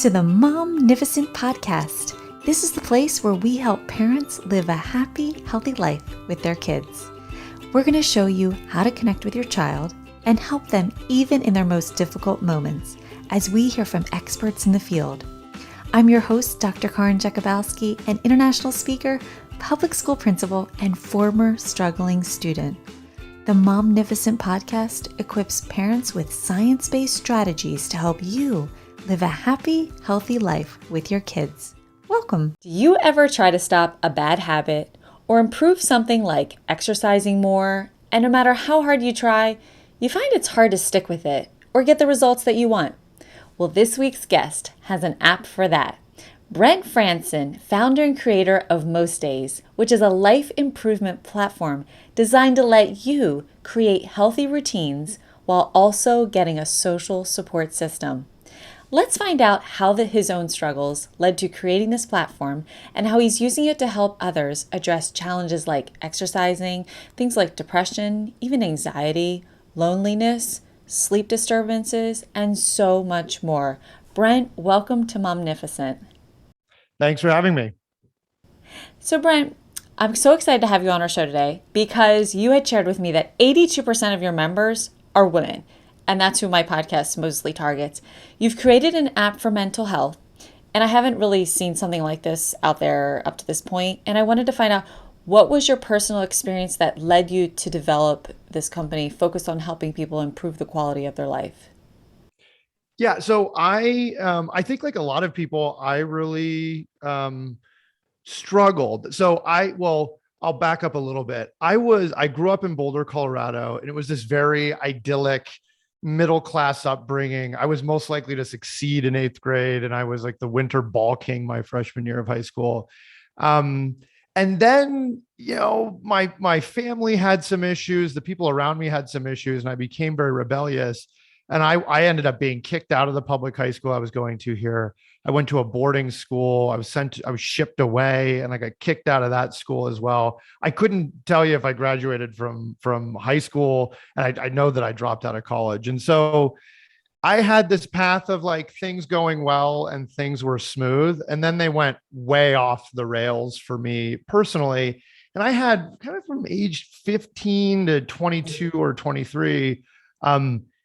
to the Momnificent Podcast. This is the place where we help parents live a happy, healthy life with their kids. We're going to show you how to connect with your child and help them even in their most difficult moments as we hear from experts in the field. I'm your host, Dr. Karin Jakubowski, an international speaker, public school principal, and former struggling student. The Momnificent Podcast equips parents with science-based strategies to help you live a happy, healthy life with your kids. Welcome. Do you ever try to stop a bad habit or improve something like exercising more, and no matter how hard you try, you find it's hard to stick with it or get the results that you want? Well, this week's guest has an app for that. Brent Franson, founder and creator of Most Days, which is a life improvement platform designed to let you create healthy routines while also getting a social support system. Let's find out how his own struggles led to creating this platform and how he's using it to help others address challenges like exercising, things like depression, even anxiety, loneliness, sleep disturbances, and so much more. Brent, welcome to Momnificent. Thanks for having me. So Brent, I'm so excited to have you on our show today because you had shared with me that 82% of your members are women. And that's who my podcast mostly targets. You've created an app for mental health, and I haven't really seen something like this out there up to this point. And I wanted to find out, what was your personal experience that led you to develop this company focused on helping people improve the quality of their life? Yeah, so I think like a lot of people, I really struggled. I'll back up a little bit. I grew up in Boulder, Colorado, and it was this very idyllic middle-class upbringing. I was most likely to succeed in 8th grade, and I was like the winter ball king my freshman year of high school. And then, my family had some issues. The people around me had some issues, and I became very rebellious. And I ended up being kicked out of the public high school I was going to here. I went to a boarding school. I was shipped away, and I got kicked out of that school as well. I couldn't tell you if I graduated from high school, and I know that I dropped out of college. And so I had this path of like things going well and things were smooth, and then they went way off the rails for me personally. And I had kind of from age 15 to 22 or 23,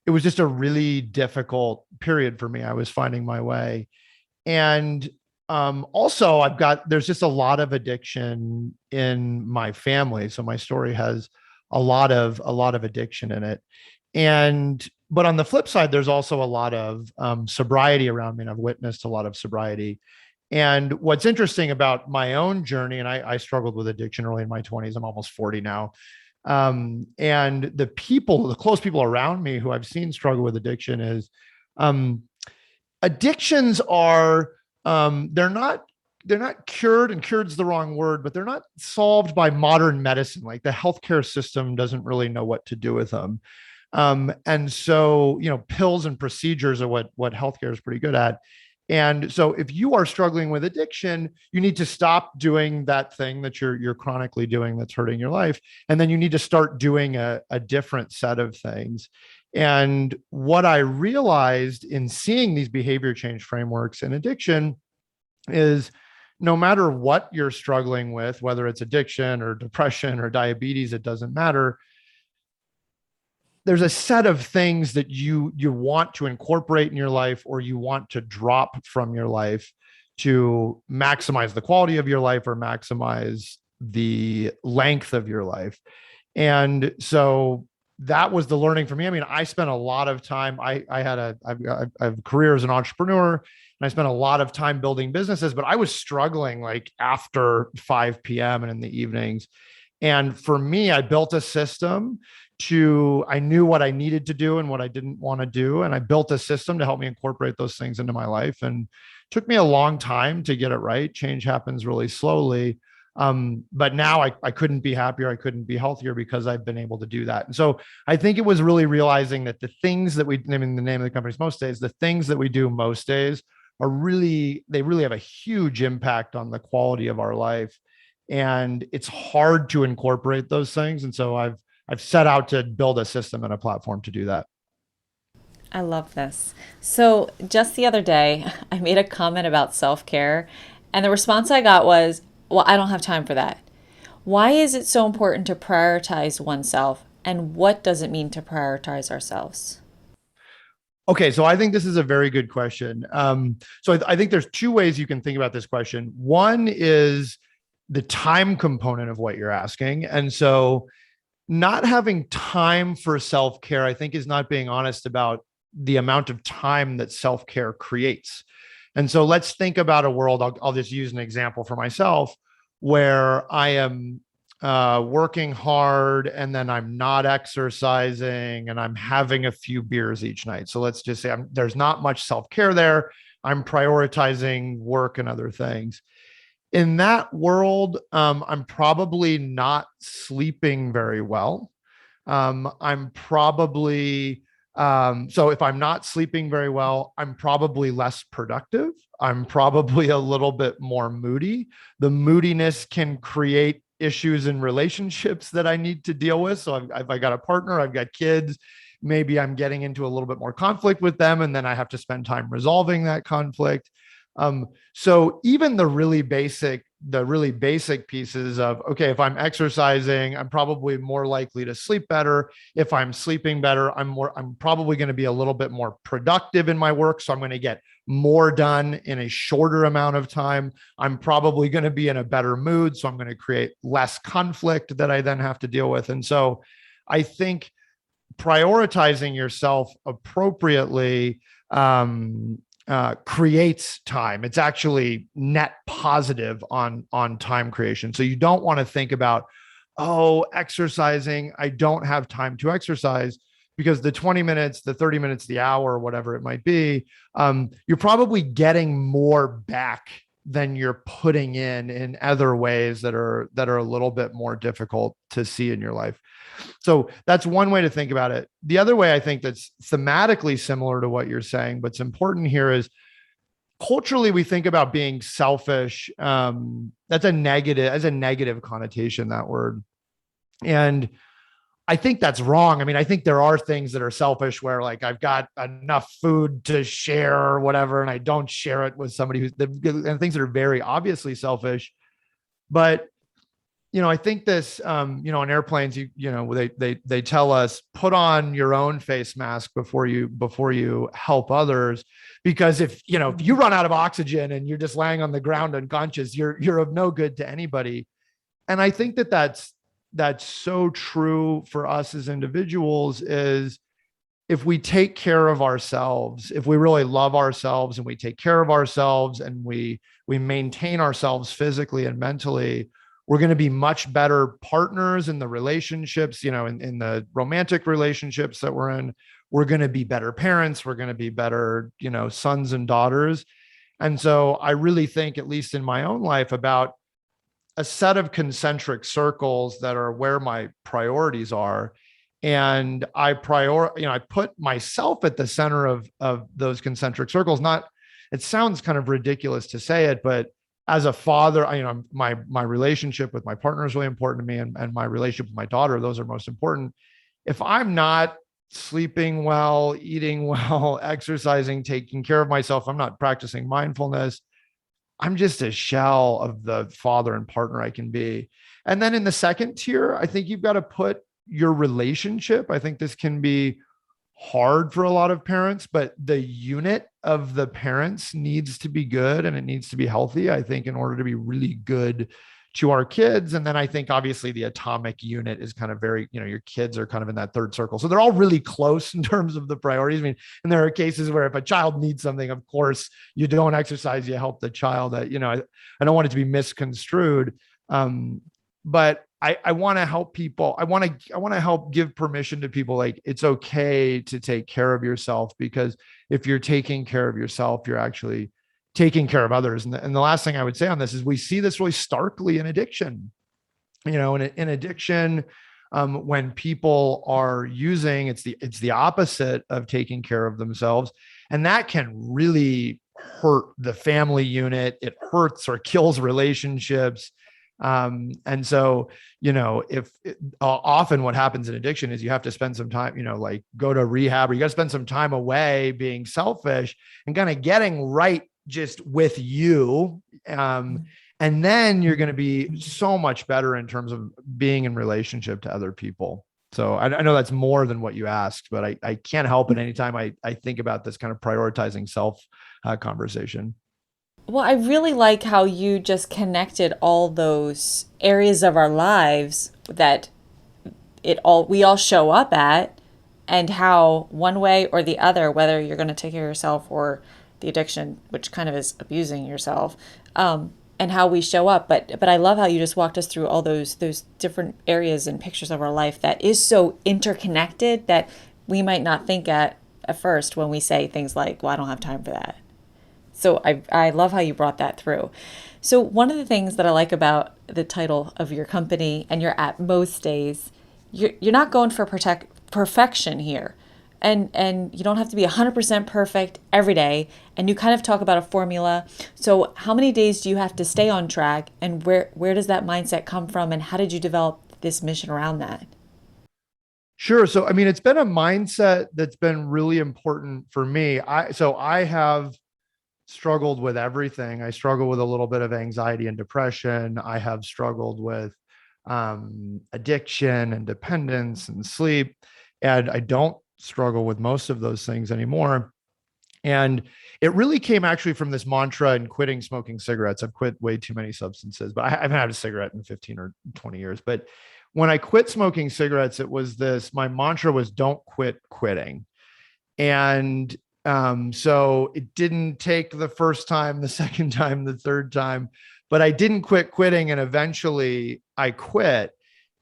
it was just a really difficult period for me. I was finding my way. And also there's just a lot of addiction in my family. So my story has a lot of addiction in it. But on the flip side, there's also a lot of sobriety around me, and I've witnessed a lot of sobriety. And what's interesting about my own journey, and I struggled with addiction early in my 20s. I'm almost 40 now. And the close people around me who I've seen struggle with addiction is, addictions are, they're not cured, and cured's the wrong word, but they're not solved by modern medicine. Like the healthcare system doesn't really know what to do with them. And so, pills and procedures are what healthcare is pretty good at. And so if you are struggling with addiction, you need to stop doing that thing that you're chronically doing that's hurting your life. And then you need to start doing a different set of things. And what I realized in seeing these behavior change frameworks in addiction is no matter what you're struggling with, whether it's addiction or depression or diabetes, it doesn't matter. There's a set of things that you want to incorporate in your life, or you want to drop from your life to maximize the quality of your life or maximize the length of your life. And so that was the learning for me. I mean, I spent a lot of time. I have a career as an entrepreneur, and I spent a lot of time building businesses, but I was struggling like after 5 p.m. and in the evenings. And for me, I built a system I knew what I needed to do and what I didn't want to do. And I built a system to help me incorporate those things into my life. And it took me a long time to get it right. Change happens really slowly. But now I couldn't be happier. I couldn't be healthier because I've been able to do that. And so I think it was really realizing that the things that the name of the company is Most Days, the things that we do most days they really have a huge impact on the quality of our life. And it's hard to incorporate those things. And so I've set out to build a system and a platform to do that. I love this. So just the other day, I made a comment about self-care, and the response I got was, well, I don't have time for that. Why is it so important to prioritize oneself, and what does it mean to prioritize ourselves? Okay, so I think this is a very good question. So I think there's two ways you can think about this question. One is the time component of what you're asking. And so not having time for self-care, I think, is not being honest about the amount of time that self-care creates. And so let's think about a world, I'll just use an example for myself, where I am working hard and then I'm not exercising and I'm having a few beers each night. So let's just say there's not much self-care there. I'm prioritizing work and other things. In that world, I'm probably not sleeping very well. I'm probably, so if I'm not sleeping very well, I'm probably less productive. I'm probably a little bit more moody. The moodiness can create issues in relationships that I need to deal with. So if I got a partner, I've got kids, maybe I'm getting into a little bit more conflict with them, and then I have to spend time resolving that conflict. So even the really basic pieces of, okay, if I'm exercising, I'm probably more likely to sleep better. If I'm sleeping better, I'm probably going to be a little bit more productive in my work. So I'm going to get more done in a shorter amount of time. I'm probably going to be in a better mood. So I'm going to create less conflict that I then have to deal with. And so I think prioritizing yourself appropriately, creates time. It's actually net positive on time creation. So you don't want to think about, oh, exercising, I don't have time to exercise, because the 20 minutes, the 30 minutes, the hour, whatever it might be, you're probably getting more back than you're putting in other ways that are a little bit more difficult to see in your life. So that's one way to think about it. The other way I think that's thematically similar to what you're saying, but it's important here, is culturally we think about being selfish. That's a negative, as a negative connotation, that word. And I think that's wrong. I mean, I think there are things that are selfish where, like, I've got enough food to share or whatever, and I don't share it with somebody and things that are very obviously selfish. But I think this, on airplanes, they tell us, put on your own face mask before you help others, because if you run out of oxygen and you're just laying on the ground unconscious, you're of no good to anybody. And I think that's so true for us as individuals. Is if we take care of ourselves, if we really love ourselves and we take care of ourselves and we maintain ourselves physically and mentally, we're going to be much better partners in the relationships, in the romantic relationships that we're in. We're going to be better parents. We're going to be better, sons and daughters. And so I really think, at least in my own life, about a set of concentric circles that are where my priorities are. And I put myself at the center of those concentric circles. Not, it sounds kind of ridiculous to say it, but as a father, my relationship with my partner is really important to me, and my relationship with my daughter, those are most important. If I'm not sleeping well, eating well, exercising, taking care of myself, I'm not practicing mindfulness, I'm just a shell of the father and partner I can be. And then in the second tier, I think you've got to put your relationship. I think this can be hard for a lot of parents, but the unit of the parents needs to be good and it needs to be healthy, I think, in order to be really good to our kids. And then I think obviously the atomic unit is kind of very, your kids are kind of in that third circle. So they're all really close in terms of the priorities. I mean, and there are cases where if a child needs something, of course, you don't exercise, you help the child. I don't want it to be misconstrued. But I want to help people. I want to help give permission to people. Like, it's okay to take care of yourself, because if you're taking care of yourself, you're actually taking care of others. And the last thing I would say on this is, we see this really starkly in addiction. In addiction, when people are using, it's the opposite of taking care of themselves, and that can really hurt the family unit. It hurts or kills relationships. And so, if often what happens in addiction is you have to spend some time, like go to rehab, or you got to spend some time away being selfish and kind of getting right just with you. And then you're going to be so much better in terms of being in relationship to other people. So I know that's more than what you asked, but I can't help it anytime I think about this kind of prioritizing self conversation. Well, I really like how you just connected all those areas of our lives that we all show up at, and how one way or the other, whether you're going to take care of yourself or the addiction, which kind of is abusing yourself, and how we show up. But I love how you just walked us through all those different areas and pictures of our life that is so interconnected that we might not think at first when we say things like, well, I don't have time for that. So I love how you brought that through. So one of the things that I like about the title of your company, and you're at most days, you're not going for perfection here. And you don't have to be 100% perfect every day. And you kind of talk about a formula. So how many days do you have to stay on track? And where does that mindset come from? And how did you develop this mission around that? Sure. So, I mean, it's been a mindset that's been really important for me. I have struggled with everything. I struggle with a little bit of anxiety and depression. I have struggled with addiction and dependence and sleep. And I don't struggle with most of those things anymore. And it really came actually from this mantra in quitting smoking cigarettes. I've quit way too many substances, but I haven't had a cigarette in 15 or 20 years. But when I quit smoking cigarettes, my mantra was don't quit quitting. And so it didn't take the first time, the second time, the third time, but I didn't quit quitting. And eventually I quit.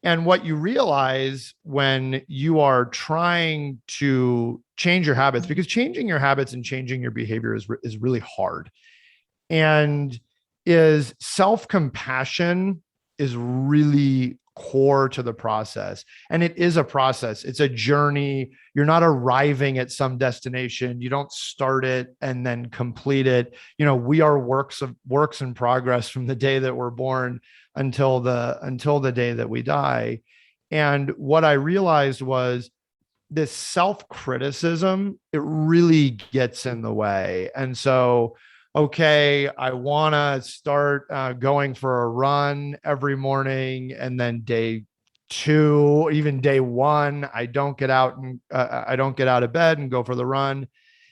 And what you realize when you are trying to change your habits, because changing your habits and changing your behavior is really hard, and is self-compassion is really core to the process. And it is a process. It's a journey. You're not arriving at some destination. You don't start it and then complete it. We are works in progress from the day that we're born until the day that we die. And what I realized was this self-criticism, it really gets in the way. And so, okay, I want to start going for a run every morning, and then day two, even day one, I don't get out of bed and go for the run.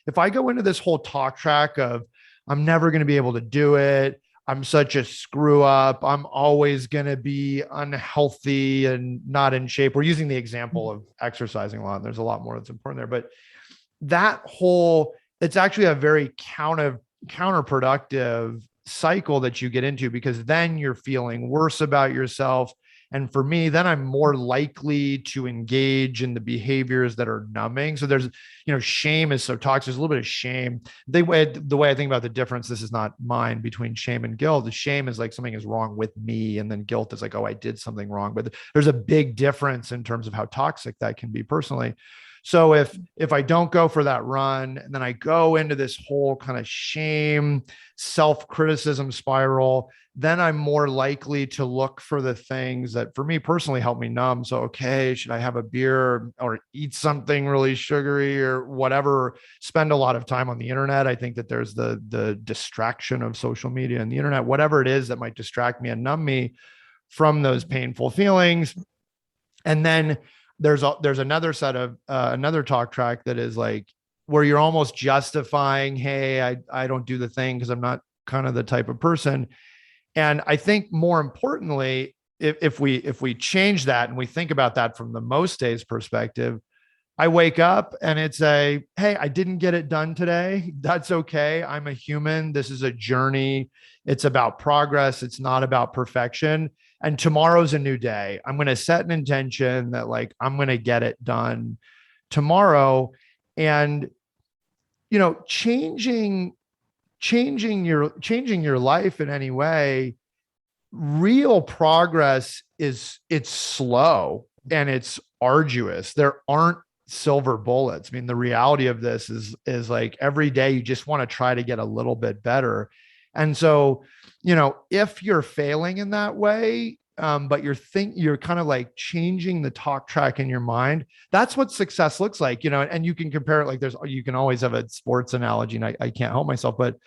If I go into this whole talk track of I'm never going to be able to do it, I'm such a screw up, I'm always going to be unhealthy and not in shape. We're using the example of exercising a lot, and there's a lot more that's important there. But it's actually a very counterproductive cycle that you get into, because then you're feeling worse about yourself. And for me, then I'm more likely to engage in the behaviors that are numbing. So there's, shame is so toxic. There's a little bit of shame. The way I think about the difference, this is not mine, between shame and guilt. The shame is like something is wrong with me. And then guilt is like, oh, I did something wrong. But there's a big difference in terms of how toxic that can be personally. So if I don't go for that run, and then I go into this whole kind of shame, self-criticism spiral, then I'm more likely to look for the things that for me personally help me numb. So, okay, should I have a beer or eat something really sugary or whatever? Spend a lot of time on the internet. I think that there's the distraction of social media and the internet, whatever it is that might distract me and numb me from those painful feelings. And then there's another set of another talk track that is like where you're almost justifying, hey, I don't do the thing because I'm not kind of the type of person. And I think more importantly, if we change that and we think about that from the most days perspective, I wake up and it's hey, I didn't get it done today. That's okay. I'm a human. This is a journey. It's about progress. It's not about perfection. And tomorrow's a new day. I'm going to set an intention that I'm going to get it done tomorrow. And, changing your life in any way, real progress it's slow and it's arduous. There aren't silver bullets. I mean, the reality of this is like every day you just want to try to get a little bit better. And so, if you're failing in that way, but you're kind of like changing the talk track in your mind. That's what success looks like, and you can compare it like you can always have a sports analogy, and I can't help myself, but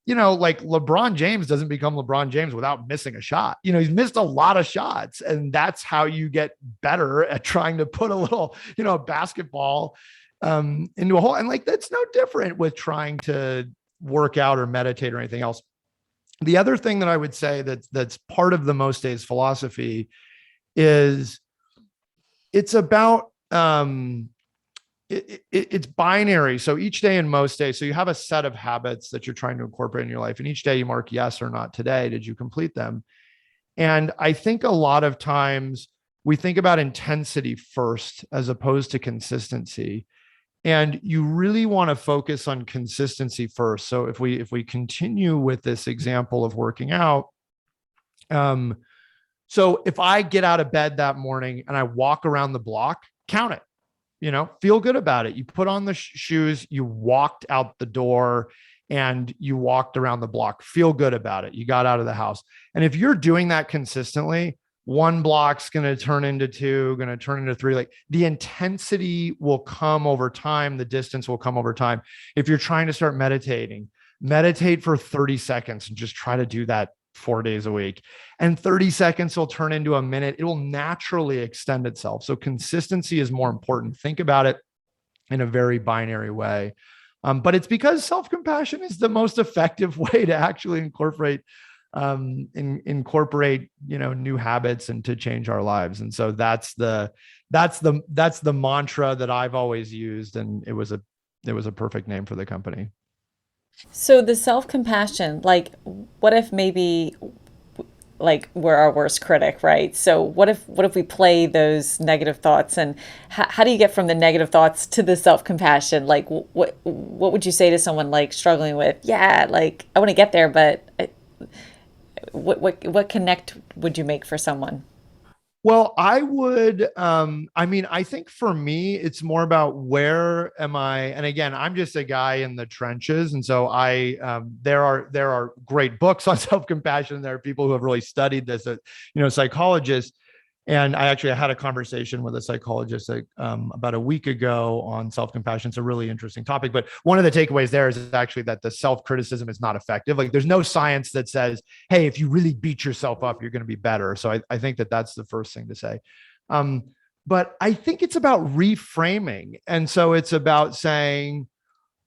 like LeBron James doesn't become LeBron James without missing a shot. He's missed a lot of shots, and that's how you get better at trying to put a little, basketball into a hole. And like, that's no different with trying to work out or meditate or anything else. The other thing that I would say that's part of the Most Days philosophy is it's about, it's binary. So each day in Most Days, so you have a set of habits that you're trying to incorporate in your life. And each day you mark yes or not today. Did you complete them? And I think a lot of times we think about intensity first as opposed to consistency. And you really want to focus on consistency first. So if we continue with this example of working out, so if I get out of bed that morning and I walk around the block, count it, feel good about it. You put on the shoes, you walked out the door, and you walked around the block, feel good about it. You got out of the house. And if you're doing that consistently, one block's going to turn into two, going to turn into three. Like, the intensity will come over time. The distance will come over time. If you're trying to start meditating, meditate for 30 seconds and just try to do that 4 days a week. And 30 seconds will turn into a minute. It will naturally extend itself. So consistency is more important. Think about it in a very binary way. But it's because self-compassion is the most effective way to actually incorporate new habits and to change our lives. And so that's the mantra that I've always used. And it was a perfect name for the company. So the self-compassion, like, what if maybe like we're our worst critic, right? So what if we play those negative thoughts, and how do you get from the negative thoughts to the self-compassion? Like, what would you say to someone like struggling with, yeah, like I want to get there, but what connect would you make for someone? Well, I would, I think for me, it's more about where am I? And again, I'm just a guy in the trenches. And so there are great books on self-compassion. There are people who have really studied this, psychologists. And I had a conversation with a psychologist about a week ago on self-compassion. It's a really interesting topic. But one of the takeaways there is actually that the self-criticism is not effective. Like, there's no science that says, hey, if you really beat yourself up, you're going to be better. So I think that's the first thing to say. But I think it's about reframing. And so it's about saying,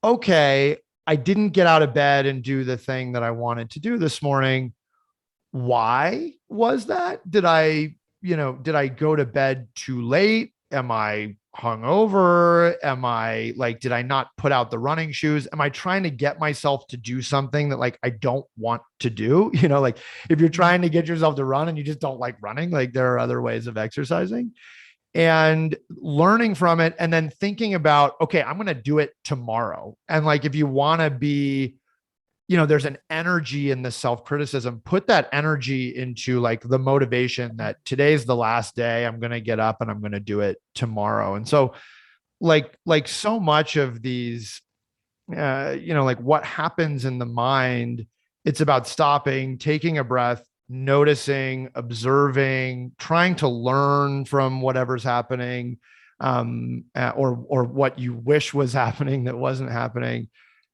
okay, I didn't get out of bed and do the thing that I wanted to do this morning. Why was that? Did I go to bed too late? Am I hungover? Did I not put out the running shoes? Am I trying to get myself to do something that like I don't want to do? Like, if you're trying to get yourself to run and you just don't like running, like there are other ways of exercising, and learning from it, and then thinking about, okay, I'm going to do it tomorrow. And like, if you want to be, there's an energy in the self-criticism, put that energy into like the motivation that today's the last day. I'm going to get up and I'm going to do it tomorrow. And so like so much of these, like what happens in the mind, it's about stopping, taking a breath, noticing, observing, trying to learn from whatever's happening, or what you wish was happening that wasn't happening.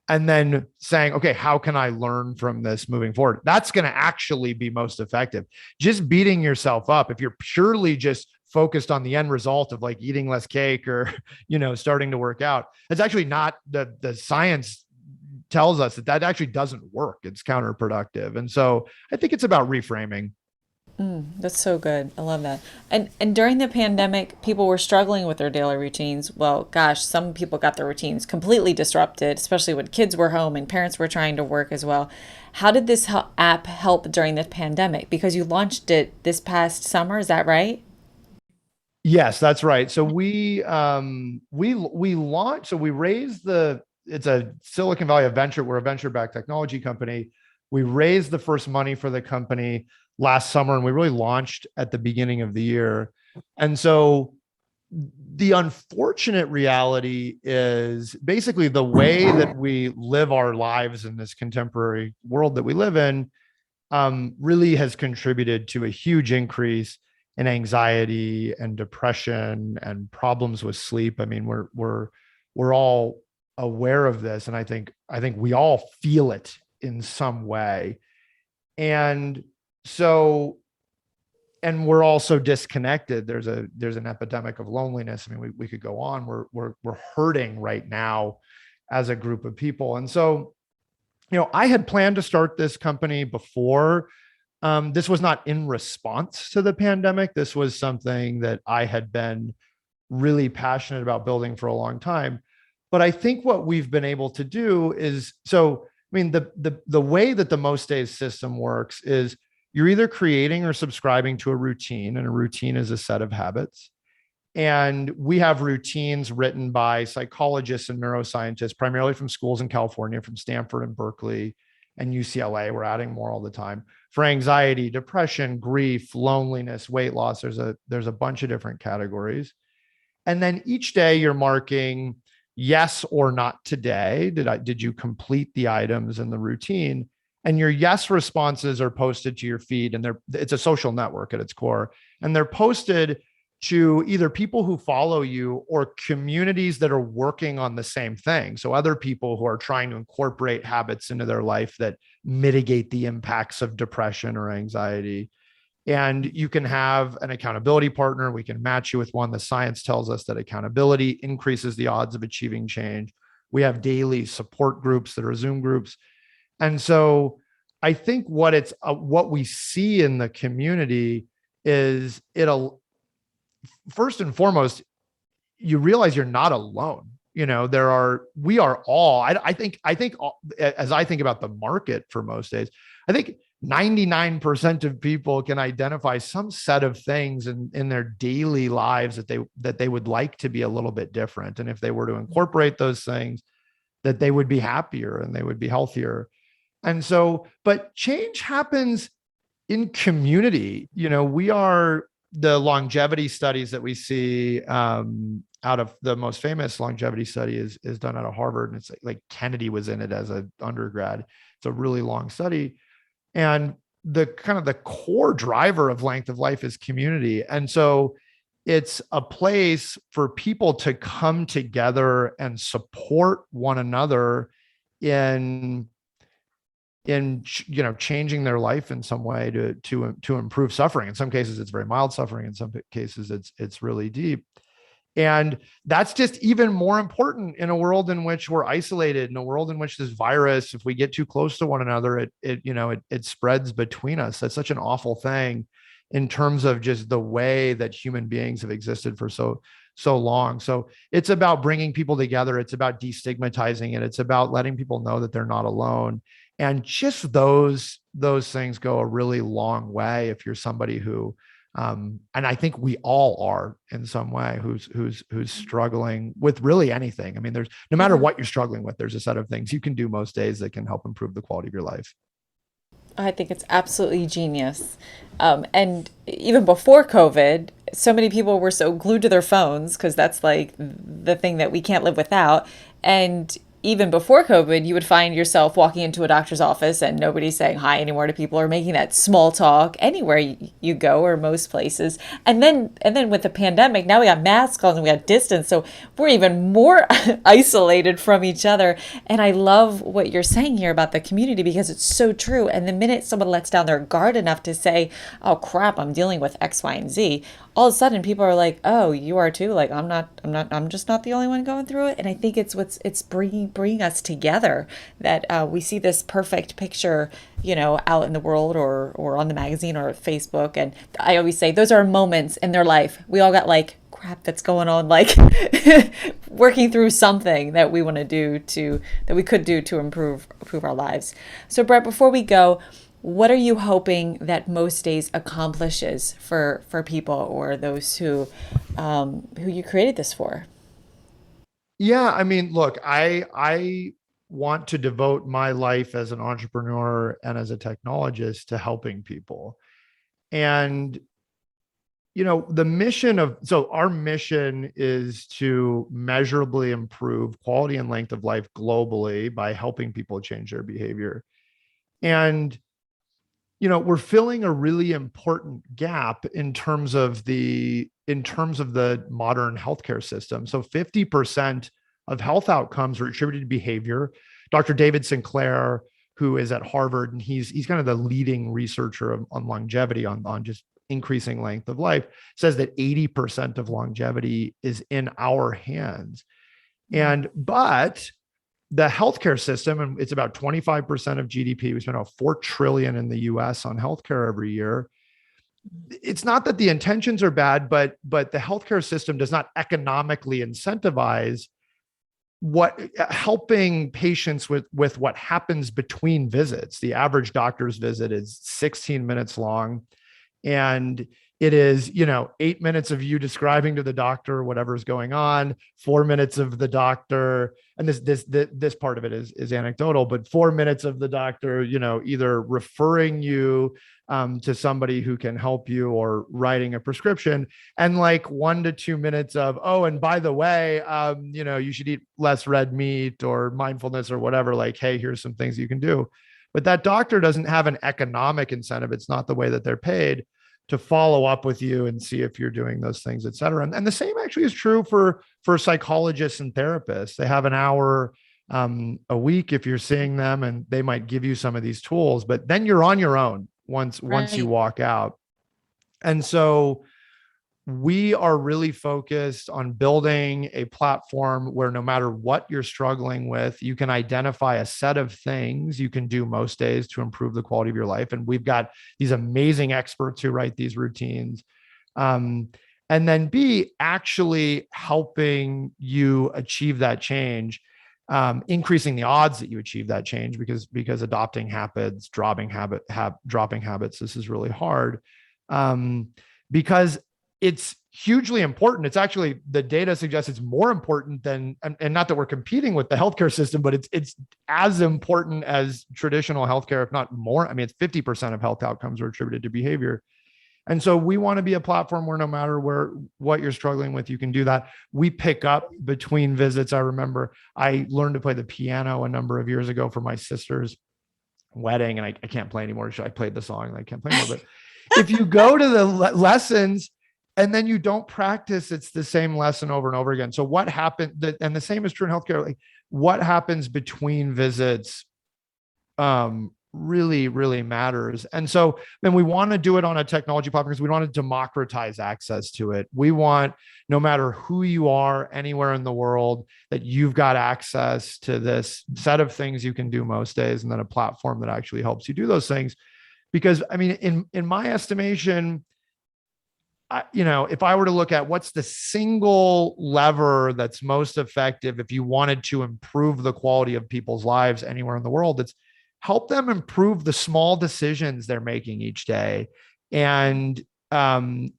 And then saying, okay, how can I learn from this moving forward? That's going to actually be most effective. Just beating yourself up, if you're purely just focused on the end result of like eating less cake or, starting to work out, it's actually not, the science tells us that actually doesn't work. It's counterproductive. And so I think it's about reframing. That's so good. I love that. And during the pandemic, people were struggling with their daily routines. Well, gosh, some people got their routines completely disrupted, especially when kids were home and parents were trying to work as well. How did this app help during the pandemic? Because you launched it this past summer, is that right? Yes, that's right. So we launched, so we raised it's a Silicon Valley venture. We're a venture-backed technology company. We raised the first money for the company last summer, and we really launched at the beginning of the year. And so the unfortunate reality is basically the way that we live our lives in this contemporary world that we live in really has contributed to a huge increase in anxiety and depression and problems with sleep. I mean, we're all aware of this, and I think we all feel it in some way. And so, and we're also disconnected. There's an epidemic of loneliness. I mean, we could go on. We're hurting right now as a group of people. And so, I had planned to start this company before. This was not in response to the pandemic. This was something that I had been really passionate about building for a long time. But I think what we've been able to do is, so, I mean, the way that the Most Days system works is you're either creating or subscribing to a routine, and a routine is a set of habits. And we have routines written by psychologists and neuroscientists, primarily from schools in California, from Stanford and Berkeley and UCLA. We're adding more all the time for anxiety, depression, grief, loneliness, weight loss. There's a bunch of different categories. And then each day you're marking yes or not today. Did you complete the items in the routine? And your yes responses are posted to your feed, and it's a social network at its core. And they're posted to either people who follow you or communities that are working on the same thing. So other people who are trying to incorporate habits into their life that mitigate the impacts of depression or anxiety. And you can have an accountability partner. We can match you with one. The science tells us that accountability increases the odds of achieving change. We have daily support groups that are Zoom groups. And so I think what we see in the community is first and foremost, you realize you're not alone. We are all, I think as I think about the market for Most Days, I think 99% of people can identify some set of things in their daily lives that they would like to be a little bit different. And if they were to incorporate those things, that they would be happier and they would be healthier. And so, but change happens in community. The longevity studies that we see out of the most famous longevity study is done out of Harvard. And it's like Kennedy was in it as an undergrad. It's a really long study. And the kind of the core driver of length of life is community. And so it's a place for people to come together and support one another in changing their life in some way to improve suffering. In some cases, it's very mild suffering. In some cases, it's really deep. And that's just even more important in a world in which we're isolated, in a world in which this virus, if we get too close to one another, it spreads between us. That's such an awful thing in terms of just the way that human beings have existed for so long. So it's about bringing people together. It's about destigmatizing it. It's about letting people know that they're not alone. And just those things go a really long way if you're somebody who, and I think we all are in some way, who's struggling with really anything. I mean, there's no matter what you're struggling with, there's a set of things you can do most days that can help improve the quality of your life. I think it's absolutely genius. And even before COVID, so many people were so glued to their phones because that's like the thing that we can't live without. And even before COVID, you would find yourself walking into a doctor's office and nobody's saying hi anymore to people or making that small talk anywhere you go or most places. And then with the pandemic, now we got masks on and we got distance. So we're even more isolated from each other. And I love what you're saying here about the community because it's so true. And the minute someone lets down their guard enough to say, oh crap, I'm dealing with X, Y, and Z, all of a sudden people are like, oh, you are too? Like, I'm just not the only one going through it. And I think it's bringing us together that we see this perfect picture, out in the world or on the magazine or Facebook. And I always say those are moments in their life. We all got like crap that's going on, like working through something that we want to do that we could do to improve our lives. So Brent, before we go, what are you hoping that Most Days accomplishes for people or those who you created this for? Yeah, I mean, look, I want to devote my life as an entrepreneur and as a technologist to helping people. And the mission our mission is to measurably improve quality and length of life globally by helping people change their behavior. And, we're filling a really important gap in terms of the modern healthcare system. So 50% of health outcomes are attributed to behavior. Dr. David Sinclair, who is at Harvard, and he's kind of the leading researcher on longevity, on just increasing length of life, says that 80% of longevity is in our hands. But the healthcare system, and it's about 25% of GDP. We spend about $4 trillion in the US on healthcare every year. It's not that the intentions are bad, but the healthcare system does not economically incentivize helping patients with what happens between visits. The average doctor's visit is 16 minutes long. And it is, 8 minutes of you describing to the doctor whatever's going on, 4 minutes of the doctor. And this part of it is anecdotal, but 4 minutes of the doctor, either referring you to somebody who can help you or writing a prescription, and like 1 to 2 minutes of, oh, and by the way, you should eat less red meat, or mindfulness, or whatever, like, hey, here's some things you can do. But that doctor doesn't have an economic incentive. It's not the way that they're paid to follow up with you and see if you're doing those things, et cetera. And the same actually is true for psychologists and therapists. They have an hour a week if you're seeing them, and they might give you some of these tools, but then you're on your own once you walk out. And so we are really focused on building a platform where no matter what you're struggling with, you can identify a set of things you can do most days to improve the quality of your life. And we've got these amazing experts who write these routines. And then B, actually helping you achieve that change, increasing the odds that you achieve that change, because adopting habits, dropping habits, this is really hard. Because it's hugely important. It's actually, the data suggests it's more important than, and not that we're competing with the healthcare system, but it's as important as traditional healthcare, if not more. I mean, it's 50% of health outcomes are attributed to behavior. And so we want to be a platform where no matter what you're struggling with, you can do that. We pick up between visits. I remember I learned to play the piano a number of years ago for my sister's wedding, and I can't play anymore. I played the song and I can't play anymore. But if you go to the lessons and then you don't practice, it's the same lesson over and over again. So what happened, and the same is true in healthcare, like what happens between visits really, really matters. And so then we want to do it on a technology platform because we want to democratize access to it. We want, no matter who you are anywhere in the world, that you've got access to this set of things you can do most days, and then a platform that actually helps you do those things. Because I mean, in my estimation, if I were to look at what's the single lever that's most effective if you wanted to improve the quality of people's lives anywhere in the world, it's help them improve the small decisions they're making each day. And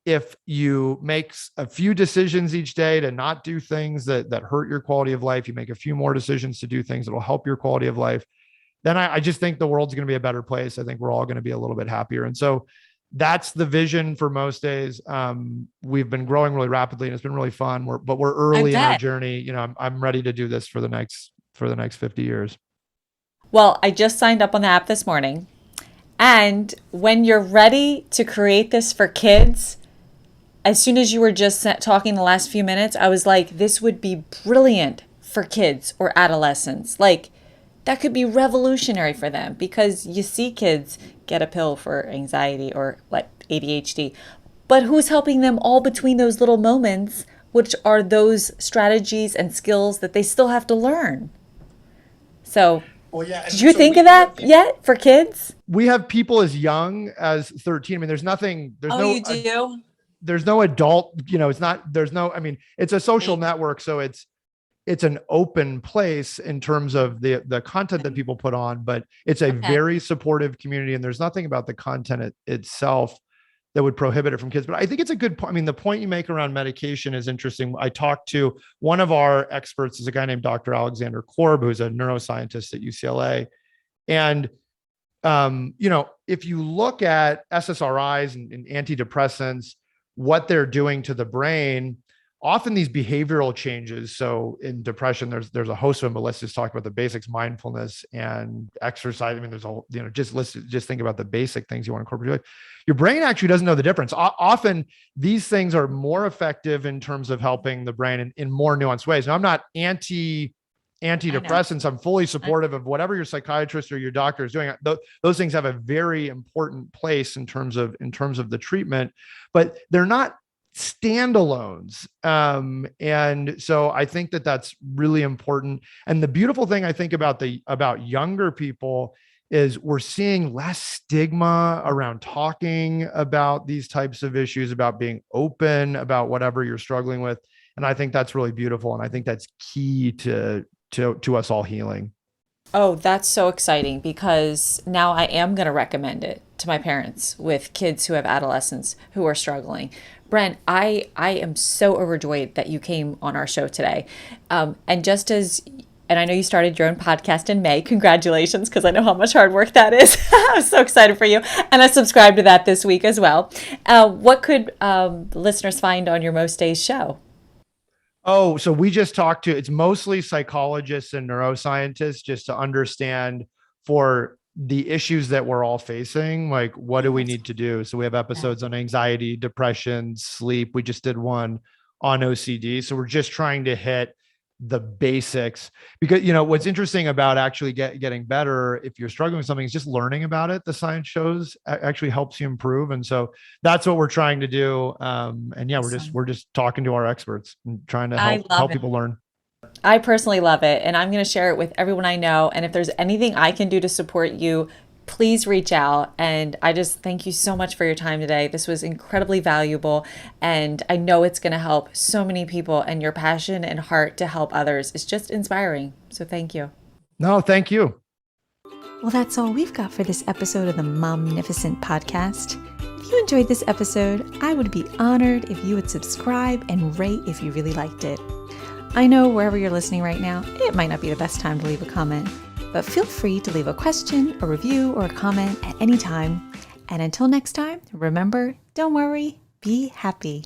if you make a few decisions each day to not do things that hurt your quality of life, you make a few more decisions to do things that will help your quality of life, then I just think the world's going to be a better place. I think we're all going to be a little bit happier. And so that's the vision for most days. We've been growing really rapidly and it's been really fun. But we're early in our journey. I'm ready to do this for the next 50 years. Well, I just signed up on the app this morning. And when you're ready to create this for kids, as soon as you were just talking the last few minutes, I was like, this would be brilliant for kids or adolescents. Like, that could be revolutionary for them, because you see kids get a pill for anxiety or like ADHD, but who's helping them all between those little moments, which are those strategies and skills that they still have to learn. So, well, yeah. Did you think of that yet for kids? We have people as young as 13. I mean, there's no adult, it's a social network. So it's an open place in terms of the content that people put on, but it's a very supportive community, and there's nothing about the content itself that would prohibit it from kids. But I think it's a good point. I mean, the point you make around medication is interesting. I talked to one of our experts, is a guy named Dr. Alexander Korb, who's a neuroscientist at UCLA. And, if you look at SSRIs and antidepressants, what they're doing to the brain, often these behavioral changes. So in depression, there's a host of them, but let's just talk about the basics: mindfulness and exercise. I mean, there's a whole, just think about the basic things you want to incorporate. Your brain actually doesn't know the difference. Often these things are more effective in terms of helping the brain in more nuanced ways. Now, I'm not antidepressants. I'm fully supportive of whatever your psychiatrist or your doctor is doing. Those things have a very important place in terms of the treatment, but they're not standalones. And so I think that that's really important. And the beautiful thing I think about younger people is we're seeing less stigma around talking about these types of issues, about being open about whatever you're struggling with. And I think that's really beautiful. And I think that's key to us all healing. Oh, that's so exciting, because now I am going to recommend it to my parents with kids who have adolescents who are struggling. Brent, I am so overjoyed that you came on our show today. And I know you started your own podcast in May. Congratulations, because I know how much hard work that is. I'm so excited for you. And I subscribed to that this week as well. What could listeners find on your Most Days show? Oh, so we just talked to, it's mostly psychologists and neuroscientists, just to understand for the issues that we're all facing, like what do we need to do? So we have episodes on anxiety, depression, sleep. We just did one on OCD. So we're just trying to hit the basics, because what's interesting about actually getting better, if you're struggling with something, is just learning about it. The science shows actually helps you improve. And so that's what we're trying to do. And yeah, we're just talking to our experts and trying to help people learn. I personally love it, and I'm going to share it with everyone I know. And if there's anything I can do to support you, please reach out. And I just thank you so much for your time today. This was incredibly valuable, and I know it's going to help so many people, and your passion and heart to help others is just inspiring. So thank you. No, thank you. Well, that's all we've got for this episode of the Momnificent podcast. If you enjoyed this episode, I would be honored if you would subscribe and rate if you really liked it. I know wherever you're listening right now, it might not be the best time to leave a comment, but feel free to leave a question, a review, or a comment at any time. And until next time, remember, don't worry, be happy.